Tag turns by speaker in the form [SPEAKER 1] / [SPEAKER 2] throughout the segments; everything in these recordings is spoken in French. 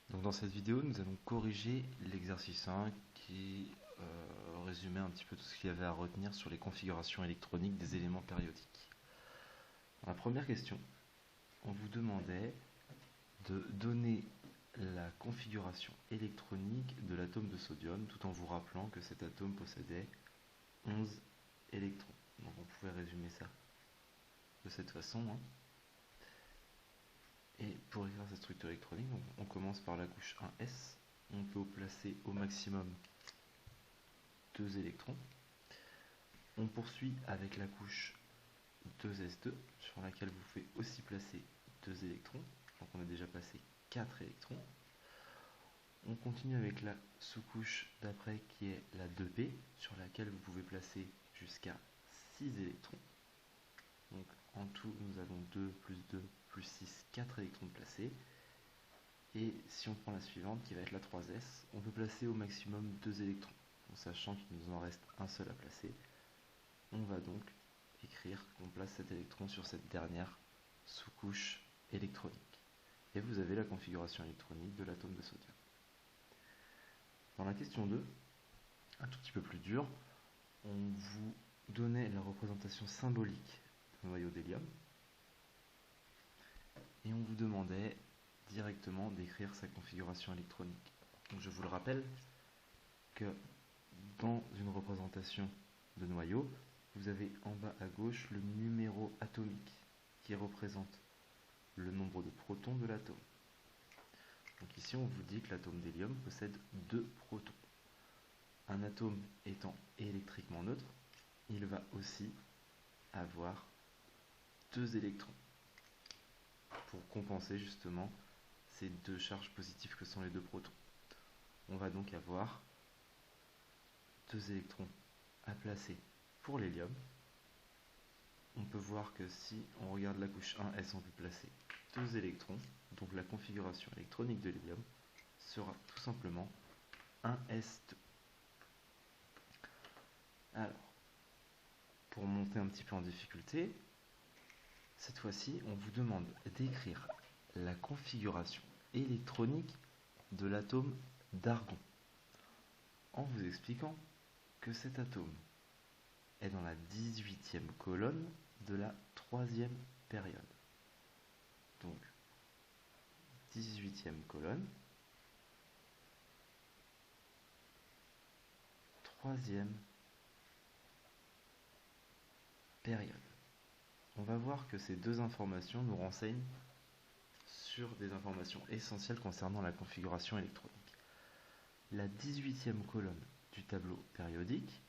[SPEAKER 1] Donc dans cette vidéo, nous allons corriger l'exercice 1 qui résumait un petit peu tout ce qu'il y avait à retenir sur les configurations électroniques des éléments périodiques. Dans la première question, on vous demandait de donner la configuration électronique de l'atome de sodium tout en vous rappelant que cet atome possédait 11 électrons. Donc on pouvait résumer ça de cette façon, hein. Et pour écrire cette structure électronique, on commence par la couche 1s. On peut placer au maximum 2 électrons. On poursuit avec la couche 2s2, sur laquelle vous pouvez aussi placer 2 électrons. Donc on a déjà placé 4 électrons. On continue avec la sous-couche d'après qui est la 2p, sur laquelle vous pouvez placer jusqu'à 6 électrons. Donc en tout, nous avons 2 plus 2 plus 6, 4 électrons placés. Et si on prend la suivante, qui va être la 3s, on peut placer au maximum 2 électrons. En sachant qu'il nous en reste un seul à placer, on va donc écrire qu'on place cet électron sur cette dernière sous-couche électronique. Et vous avez la configuration électronique de l'atome de sodium. Dans la question 2, un tout petit peu plus dur, on vous donnait la représentation symbolique du noyau d'hélium et on vous demandait directement d'écrire sa configuration électronique. Donc je vous le rappelle que dans une représentation de noyau, vous avez en bas à gauche le numéro atomique qui représente le nombre de protons de l'atome. Donc ici on vous dit que l'atome d'hélium possède 2 protons. Un atome étant électriquement neutre, il va aussi avoir 2 électrons pour compenser justement ces 2 charges positives que sont les 2 protons. On va donc avoir 2 électrons à placer pour l'hélium. On peut voir que si on regarde la couche 1s, on peut placer 2 électrons. Donc la configuration électronique de l'hélium sera tout simplement 1s2. Alors, pour monter un petit peu en difficulté, cette fois-ci, on vous demande d'écrire la configuration électronique de l'atome d'argon, en vous expliquant que cet atome est dans la 18e colonne de la 3e période. Donc, 18e colonne, 3e période. On va voir que ces deux informations nous renseignent sur des informations essentielles concernant la configuration électronique. La 18e colonne du tableau périodique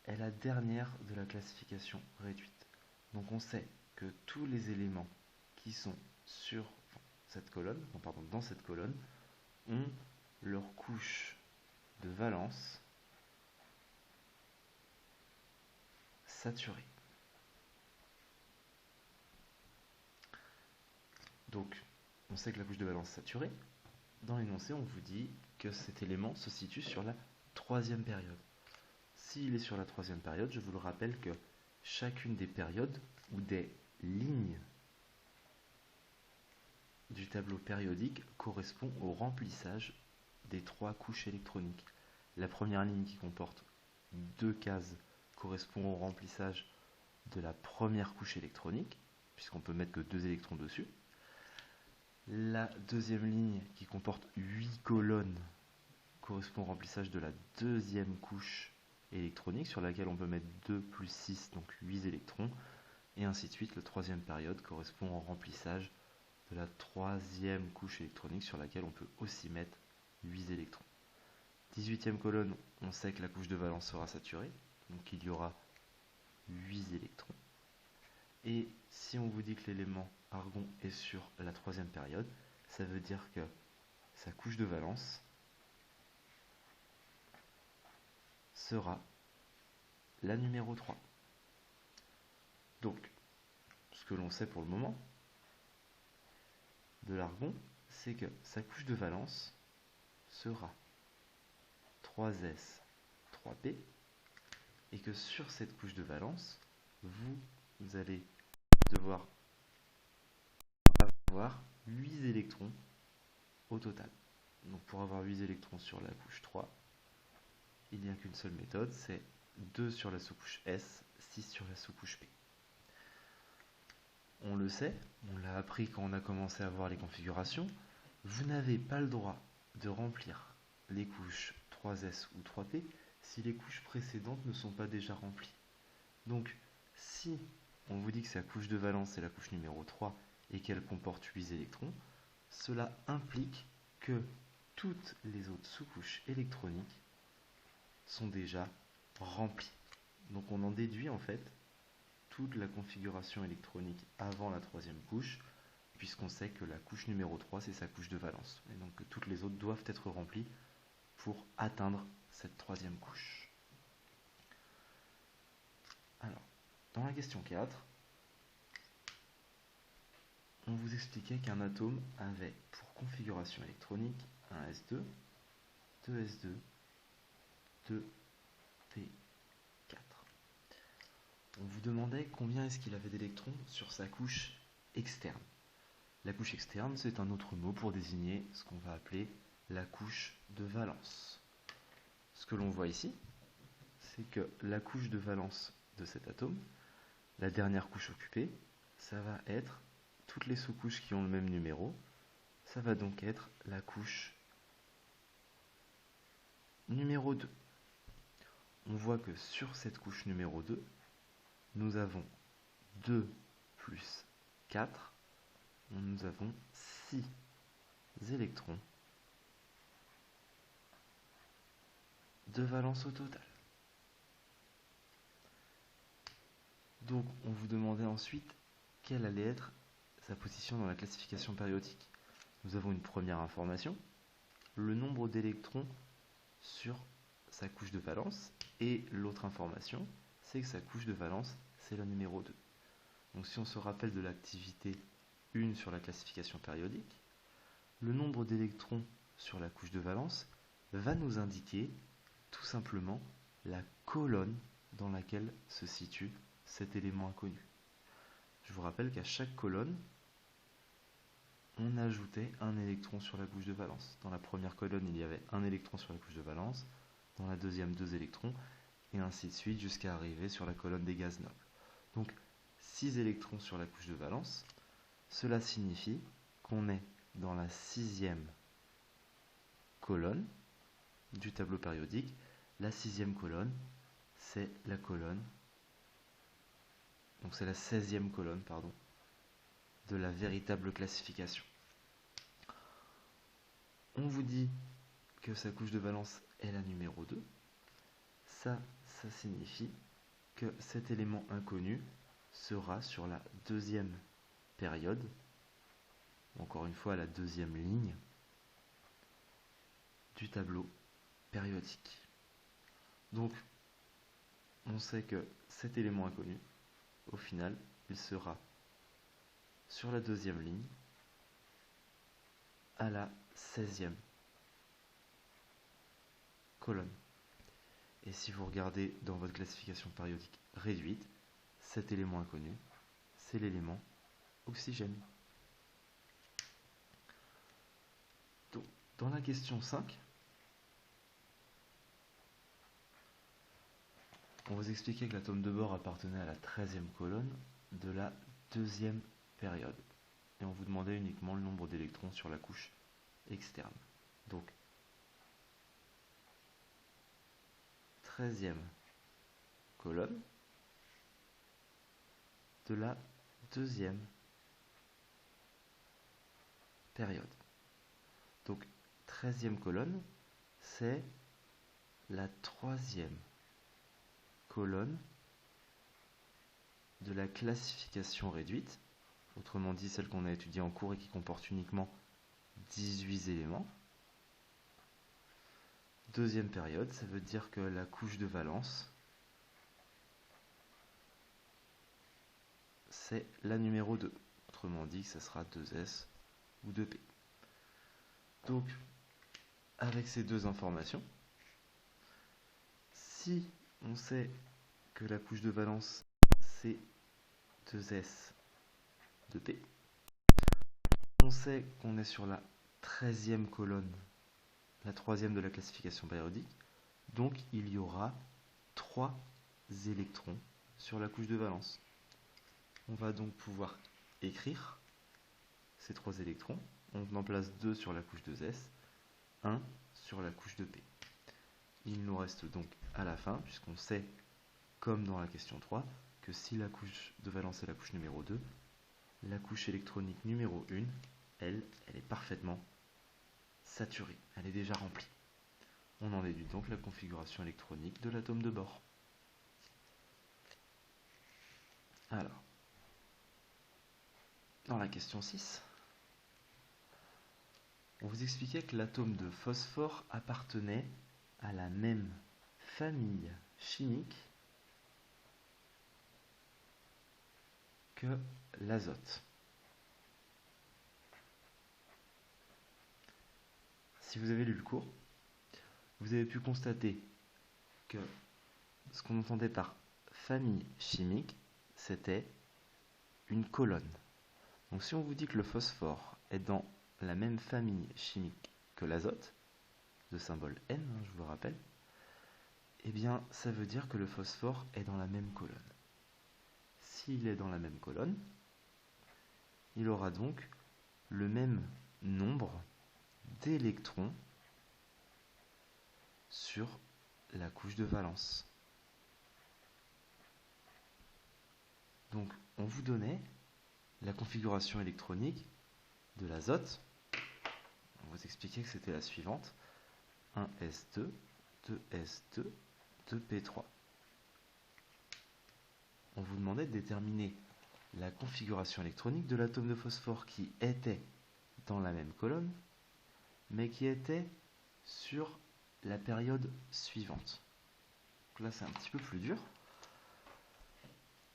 [SPEAKER 1] est la dernière de la classification réduite. Donc on sait que tous les éléments qui sont sur cette colonne, dans cette colonne, ont leur couche de valence saturée. Donc, on sait que la couche de valence saturée, dans l'énoncé, on vous dit que cet élément se situe sur la 3e période. S'il est sur la 3e période, je vous le rappelle que chacune des périodes ou des lignes du tableau périodique correspond au remplissage des 3 couches électroniques. La première ligne qui comporte 2 cases correspond au remplissage de la première couche électronique, puisqu'on peut mettre que 2 électrons dessus. La deuxième ligne qui comporte 8 colonnes correspond au remplissage de la deuxième couche électronique sur laquelle on peut mettre 2 plus 6, donc 8 électrons. Et ainsi de suite, la troisième période correspond au remplissage de la troisième couche électronique sur laquelle on peut aussi mettre 8 électrons. 18e colonne, on sait que la couche de valence sera saturée, donc il y aura 8 électrons. Et si on vous dit que l'élément argon est sur la troisième période, ça veut dire que sa couche de valence sera la numéro 3. Donc, ce que l'on sait pour le moment de l'argon, c'est que sa couche de valence sera 3s, 3p, et que sur cette couche de valence, vous allez devoir avoir 8 électrons au total. Donc pour avoir 8 électrons sur la couche 3, il n'y a qu'une seule méthode, c'est 2 sur la sous-couche S, 6 sur la sous-couche P. On le sait, on l'a appris quand on a commencé à voir les configurations, vous n'avez pas le droit de remplir les couches 3S ou 3P si les couches précédentes ne sont pas déjà remplies. Donc si on vous dit que sa couche de valence est la couche numéro 3 et qu'elle comporte 8 électrons, cela implique que toutes les autres sous-couches électroniques sont déjà remplies. Donc on en déduit en fait toute la configuration électronique avant la troisième couche, puisqu'on sait que la couche numéro 3 c'est sa couche de valence, et donc que toutes les autres doivent être remplies pour atteindre cette troisième couche. Alors, dans la question 4, on vous expliquait qu'un atome avait pour configuration électronique un S2, 2S2, 2P4. On vous demandait combien est-ce qu'il avait d'électrons sur sa couche externe. La couche externe, c'est un autre mot pour désigner ce qu'on va appeler la couche de valence. Ce que l'on voit ici, c'est que la couche de valence de cet atome, la dernière couche occupée, ça va être toutes les sous-couches qui ont le même numéro, ça va donc être la couche numéro 2. On voit que sur cette couche numéro 2, nous avons 2 plus 4, nous avons 6 électrons de valence au total. Donc on vous demandait ensuite quelle allait être sa position dans la classification périodique. Nous avons une première information, le nombre d'électrons sur sa couche de valence, et l'autre information, c'est que sa couche de valence, c'est la numéro 2. Donc si on se rappelle de l'activité 1 sur la classification périodique, le nombre d'électrons sur la couche de valence va nous indiquer tout simplement la colonne dans laquelle se situe cet élément inconnu. Je vous rappelle qu'à chaque colonne, on ajoutait un électron sur la couche de valence. Dans la première colonne, il y avait un électron sur la couche de valence, dans la deuxième, 2 électrons, et ainsi de suite jusqu'à arriver sur la colonne des gaz nobles. Donc 6 électrons sur la couche de valence, cela signifie qu'on est dans la 6e colonne du tableau périodique. La 6e colonne, c'est la colonne, donc c'est la 16e colonne, pardon, de la véritable classification. On vous dit que sa couche de valence est la numéro 2. Ça signifie que cet élément inconnu sera sur la deuxième période, encore une fois la deuxième ligne du tableau périodique. Donc, on sait que cet élément inconnu, au final, il sera sur la deuxième ligne à la 16e colonne. Et si vous regardez dans votre classification périodique réduite, cet élément inconnu, c'est l'élément oxygène. Donc, dans la question 5, on vous expliquait que l'atome de bord appartenait à la 13e colonne de la deuxième période. Et on vous demandait uniquement le nombre d'électrons sur la couche externe. Donc, 13e colonne de la deuxième période. Donc, 13e colonne, c'est la 3e colonne de la classification réduite, autrement dit celle qu'on a étudiée en cours et qui comporte uniquement 18 éléments. Deuxième période, ça veut dire que la couche de valence, c'est la numéro 2. Autrement dit, ça sera 2S ou 2P. Donc, avec ces deux informations, si on sait que la couche de valence, c'est 2S, 2P, on sait qu'on est sur la 13e colonne la troisième de la classification périodique, donc il y aura 3 électrons sur la couche de valence. On va donc pouvoir écrire ces 3 électrons. On en place 2 sur la couche de S, 1 sur la couche de P. Il nous reste donc à la fin, puisqu'on sait, comme dans la question 3, que si la couche de valence est la couche numéro 2, la couche électronique numéro 1, elle est parfaitement saturée, elle est déjà remplie. On en déduit donc la configuration électronique de l'atome de bord. Alors, dans la question 6, on vous expliquait que l'atome de phosphore appartenait à la même famille chimique que l'azote. Si vous avez lu le cours, vous avez pu constater que ce qu'on entendait par famille chimique, c'était une colonne. Donc si on vous dit que le phosphore est dans la même famille chimique que l'azote, de symbole N, je vous le rappelle, eh bien ça veut dire que le phosphore est dans la même colonne. S'il est dans la même colonne, il aura donc le même nombre d'électrons sur la couche de valence. Donc on vous donnait la configuration électronique de l'azote. On vous expliquait que c'était la suivante: 1s2, 2s2, 2p3. On vous demandait de déterminer la configuration électronique de l'atome de phosphore qui était dans la même colonne, mais qui était sur la période suivante. Donc là, c'est un petit peu plus dur.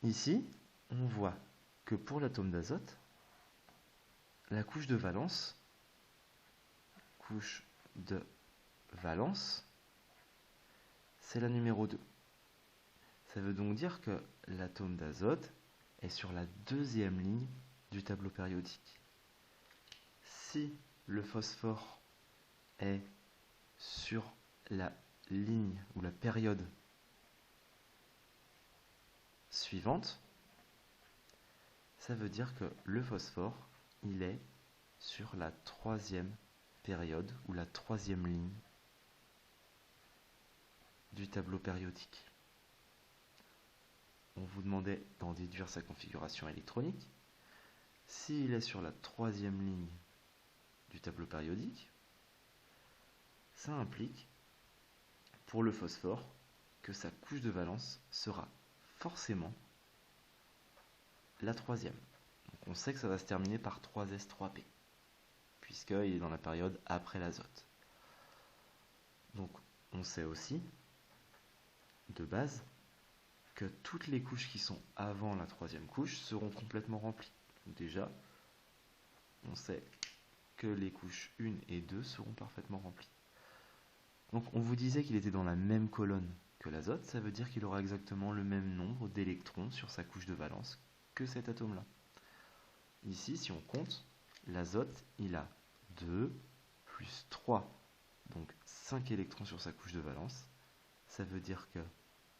[SPEAKER 1] Ici, on voit que pour l'atome d'azote, la couche de valence, c'est la numéro 2. Ça veut donc dire que l'atome d'azote est sur la deuxième ligne du tableau périodique. Si le phosphore est sur la ligne ou la période suivante, ça veut dire que le phosphore, il est sur la troisième période ou la troisième ligne du tableau périodique. On vous demandait d'en déduire sa configuration électronique. S'il est sur la troisième ligne du tableau périodique, ça implique pour le phosphore que sa couche de valence sera forcément la troisième. Donc on sait que ça va se terminer par 3s, 3p, puisqu'il est dans la période après l'azote. Donc on sait aussi, de base, que toutes les couches qui sont avant la troisième couche seront complètement remplies. Donc déjà, on sait que les couches 1 et 2 seront parfaitement remplies. Donc on vous disait qu'il était dans la même colonne que l'azote, ça veut dire qu'il aura exactement le même nombre d'électrons sur sa couche de valence que cet atome-là. Ici, si on compte, l'azote, il a 2 plus 3, donc 5 électrons sur sa couche de valence. Ça veut dire que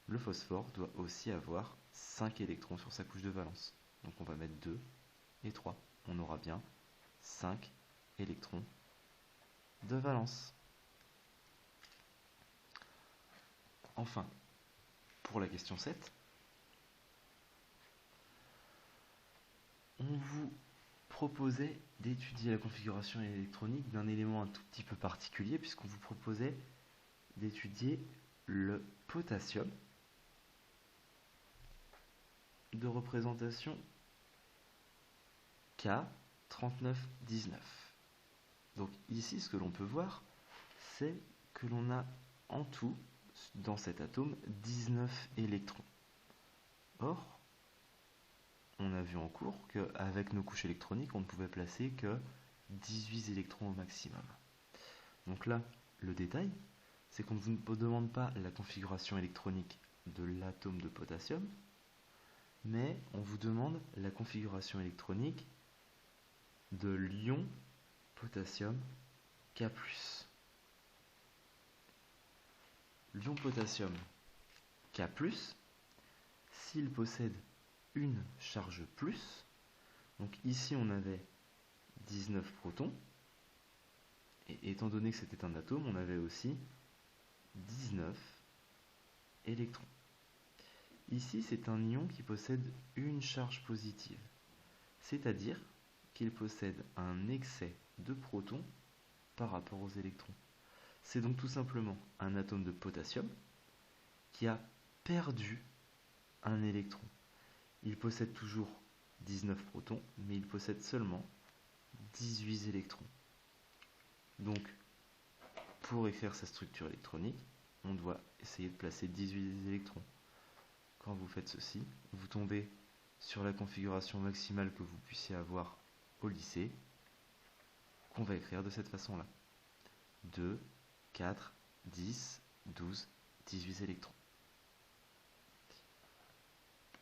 [SPEAKER 1] le phosphore doit aussi avoir 5 électrons sur sa couche de valence. Donc on va mettre 2 et 3. On aura bien 5 électrons de valence. Enfin, pour la question 7, on vous proposait d'étudier la configuration électronique d'un élément un tout petit peu particulier, puisqu'on vous proposait d'étudier le potassium de représentation K3919. Donc ici, ce que l'on peut voir, c'est que l'on a en tout, dans cet atome, 19 électrons. Or, on a vu en cours qu'avec nos couches électroniques, on ne pouvait placer que 18 électrons au maximum. Donc là, le détail, c'est qu'on ne vous demande pas la configuration électronique de l'atome de potassium, mais on vous demande la configuration électronique de l'ion potassium K+. l'ion potassium K+, s'il possède une charge plus, donc ici on avait 19 protons, et étant donné que c'était un atome, on avait aussi 19 électrons. Ici, c'est un ion qui possède une charge positive, c'est-à-dire qu'il possède un excès de protons par rapport aux électrons. C'est donc tout simplement un atome de potassium qui a perdu un électron. Il possède toujours 19 protons, mais il possède seulement 18 électrons. Donc, pour écrire sa structure électronique, on doit essayer de placer 18 électrons. Quand vous faites ceci, vous tombez sur la configuration maximale que vous puissiez avoir au lycée, qu'on va écrire de cette façon-là. 2, 4, 10, 12, 18 électrons.